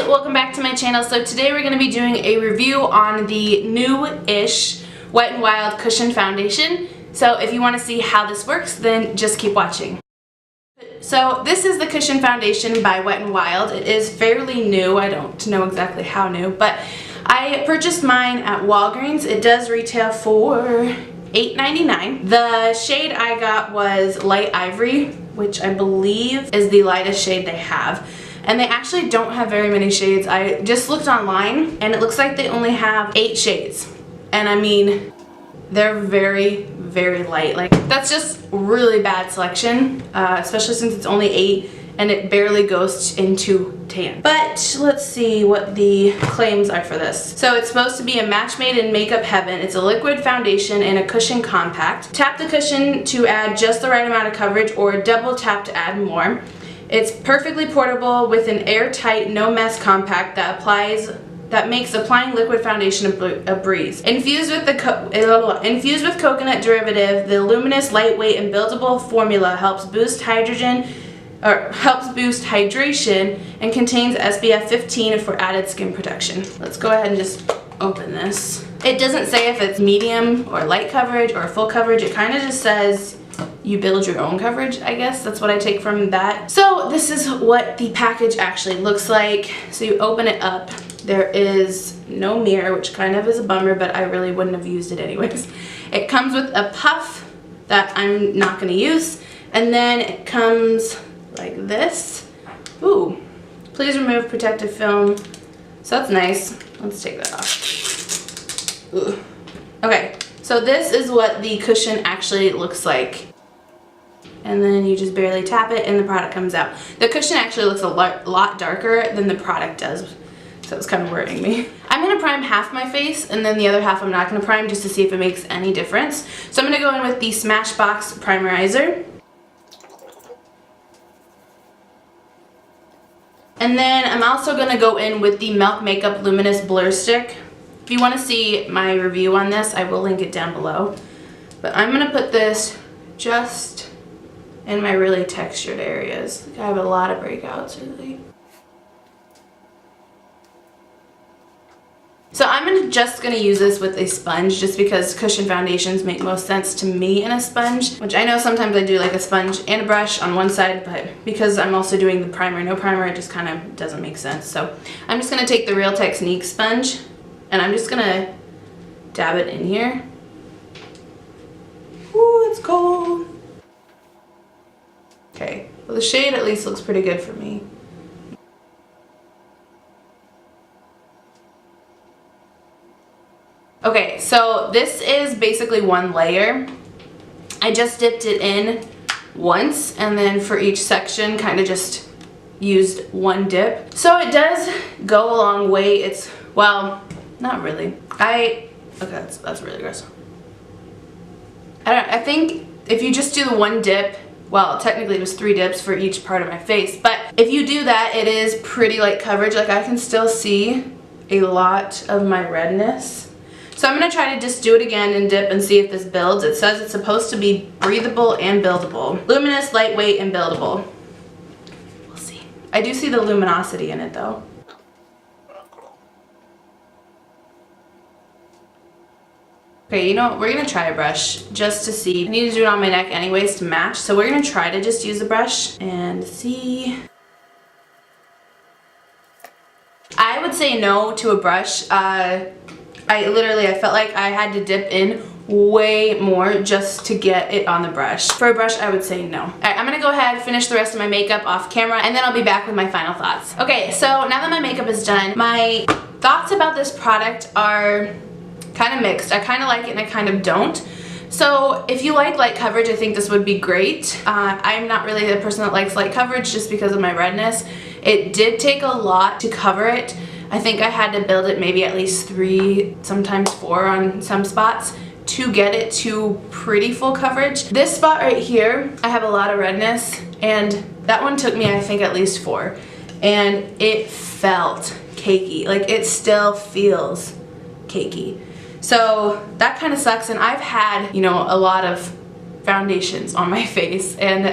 welcome back to my channel. So today we're going to be doing a review on the new-ish Wet n Wild Cushion Foundation. So if you want to see how this works, then just keep watching. So this is the Cushion Foundation by Wet n Wild. It is fairly new. I don't know exactly how new, but I purchased mine at Walgreens. It does retail for $8.99. The shade I got was Light Ivory, which I believe is the lightest shade they have. And they actually don't have very many shades. I just looked online and it looks like they only have 8 shades. And I mean, they're very, very light. Like, that's just really bad selection, especially since it's only 8 and it barely goes into tan. But let's see what the claims are for this. So it's supposed to be a match made in makeup heaven. It's a liquid foundation and a cushion compact. Tap the cushion to add just the right amount of coverage, or double tap to add more. It's perfectly portable with an airtight, no mess compact that makes applying liquid foundation a breeze. Infused with coconut derivative, the luminous, lightweight, and buildable formula helps boost hydration and contains SPF 15 for added skin protection. Let's go ahead and just open this. It doesn't say if it's medium or light coverage or full coverage. It kind of just says you build your own coverage, I guess. That's what I take from that. So this is what the package actually looks like. So you open it up. There is no mirror, which kind of is a bummer, but I really wouldn't have used it anyways. It comes with a puff that I'm not gonna use. And then it comes like this. Ooh, please remove protective film. So that's nice. Let's take that off. Ooh. Okay, so this is what the cushion actually looks like. And then you just barely tap it and the product comes out. The cushion actually looks a lot darker than the product does. So it's kind of worrying me. I'm gonna prime half my face and then the other half I'm not gonna prime, just to see if it makes any difference. So I'm gonna go in with the Smashbox Primerizer. And then I'm also gonna go in with the Milk Makeup Luminous Blur Stick. If you wanna see my review on this, I will link it down below. But I'm gonna put this just in my really textured areas. I have a lot of breakouts really. So I'm just gonna use this with a sponge, just because cushion foundations make most sense to me in a sponge, which I know sometimes I do like a sponge and a brush on one side, but because I'm also doing the primer, no primer, it just kind of doesn't make sense. So I'm just gonna take the Real Techniques sponge and I'm just gonna dab it in here. Ooh, it's cold. Okay, well the shade at least looks pretty good for me. Okay, so this is basically one layer. I just dipped it in once and then for each section kind of just used one dip. So it does go a long way. It's, well, not really. Okay, that's really gross. I think if you just do the one dip, well, technically it was 3 dips for each part of my face, but if you do that, it is pretty light coverage. Like, I can still see a lot of my redness. So I'm going to try to just do it again and dip and see if this builds. It says it's supposed to be breathable and buildable. Luminous, lightweight, and buildable. We'll see. I do see the luminosity in it though. Okay, you know what? We're going to try a brush just to see. I need to do it on my neck anyways to match. So we're going to try to just use a brush and see. I would say no to a brush. I felt like I had to dip in way more just to get it on the brush. For a brush, I would say no. Alright, I'm gonna go ahead and finish the rest of my makeup off camera and then I'll be back with my final thoughts. Okay, so now that my makeup is done, my thoughts about this product are kind of mixed. I kind of like it and I kind of don't. So if you like light coverage, I think this would be great. I'm not really the person that likes light coverage just because of my redness. It did take a lot to cover it. I think I had to build it maybe at least 3, sometimes 4 on some spots to get it to pretty full coverage. This spot right here, I have a lot of redness, and that one took me, I think, at least 4. And it felt cakey. Like, it still feels cakey. So that kind of sucks, and I've had, you know, a lot of foundations on my face, and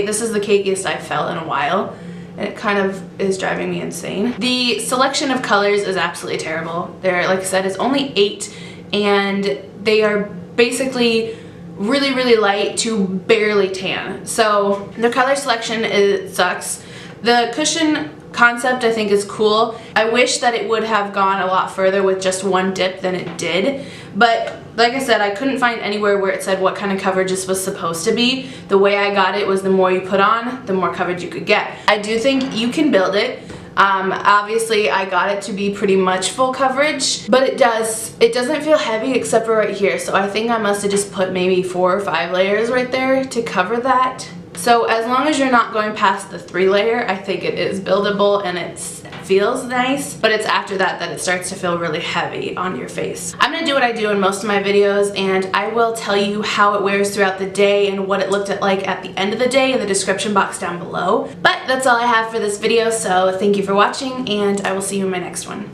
this is the cakiest I've felt in a while. and it kind of is driving me insane. The selection of colors is absolutely terrible. There, like I said, is only 8, and they are basically really light to barely tan. So the color selection sucks. The cushion concept I think is cool. I wish that it would have gone a lot further with just one dip than it did, but like I said, I couldn't find anywhere where it said what kind of coverage this was supposed to be. The way I got it was the more you put on, the more coverage you could get. I do think you can build it. Obviously I got it to be pretty much full coverage, but it doesn't feel heavy except for right here, so I think I must have just put maybe 4 or 5 layers right there to cover that. So as long as you're not going past the 3 layer, I think it is buildable and it feels nice, but it's after that that it starts to feel really heavy on your face. I'm gonna do what I do in most of my videos, and I will tell you how it wears throughout the day and what it looked like at the end of the day in the description box down below. But that's all I have for this video, so thank you for watching, and I will see you in my next one.